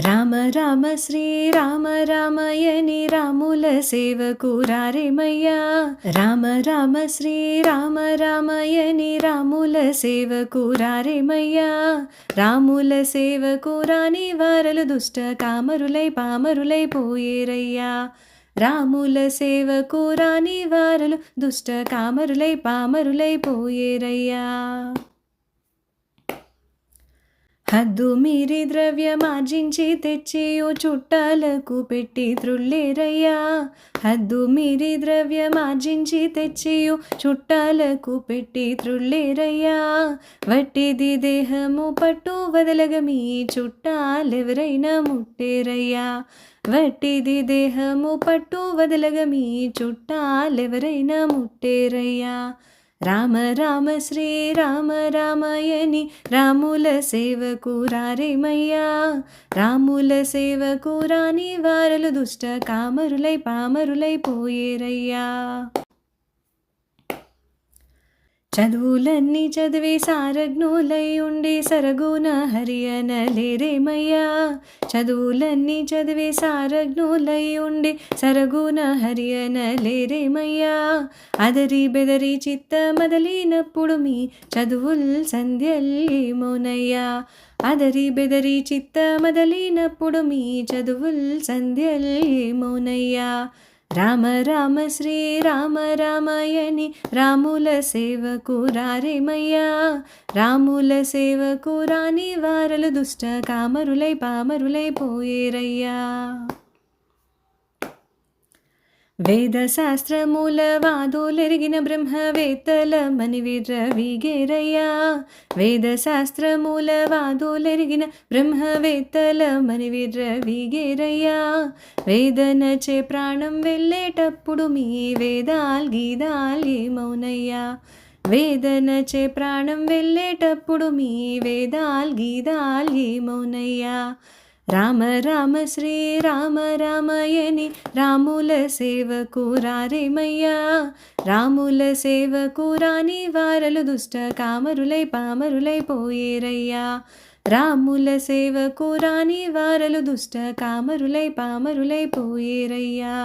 రామ రామ శ్రీరామ రామయని రాముల సేవకు రారేమయ్యా. రామ రామ శ్రీరామ రామయని రాముల సేవకు రారేమయ్యా. రాముల సేవకు రాని వారలు దుష్ట కామరులై పామరులై పోయేరయ్యా. రాముల సేవకు రాని వారలు దుష్ట కామరులై పామరులై పోయేరయ్యా. హద్దు మీరి ద్రవ్యమార్జించి తెచ్చి ఓ చుట్టాలకు పెట్టి త్రుళ్ళేరయ్యా. హద్దు మీరి ద్రవ్యమార్జించి తెచ్చి ఓ చుట్టాలకు పెట్టి త్రుళ్ళేరయ్యా. వట్టిది దేహము పట్టు వదలగ మీ చుట్టాలెవరైనా ముట్టేరయ్యా. వట్టిది దేహము పట్టు వదలగ మీ చుట్టాలెవరైనా ముట్టేరయ్యా. రామ రామ శ్రీరామ రామయని రాముల సేవకు రారేమయ్యా. రాముల సేవకు రాని వారలు దుష్ట కామరులై పామరులై పోయేరయ్యా. చదువులన్నీ చదివి సారజ్ఞులై ఉండి సరగున హరియనలేరేమయ్యా. చదువులన్నీ చదివి సారజ్ఞులై ఉండి సరగున హరియనలేరేమయ్యా. అదరి బెదరి చిత్త మొదలినప్పుడు మీ చదువుల్ సంధ్యలేమోనయ్యా. అదరి బెదరి చిత్త మొదలినప్పుడు మీ చదువుల్ సంధ్యలేమోనయ్యా. రామ రామ శ్రీరామ రామయని రాముల సేవకు రారేమయ్యా. రాముల సేవకు రాని వారలు దుష్ట కామరులై పామరులై పోయేరయ్యా. వేద శాస్త్రమూల వాదులెరిగిన బ్రహ్మవేత్తల మనివిర్రవీగేరయ్యా. వేద శాస్త్రమూల వాదులెరిగిన బ్రహ్మవేత్తల మనివిర్రవీగేరయ్యా. వేదనచే ప్రాణం వెళ్ళేటప్పుడు మీ వేదాల్ గీదాల్ ఏమౌనయ్యా. వేదనచే ప్రాణం వెళ్ళేటప్పుడు మీ వేదాల్ గీదాల్ ఏమౌనయ్యా. రామ రామ శ్రీరామ రామయని రాముల సేవకు రారేమయ్యా. రాముల సేవకు రాని వారలు దుష్ట కామరులై పామరులై పోయేరయ్యా. రాముల సేవకు రాని వారలు దుష్ట కామరులై పామరులై పోయేరయ్యా.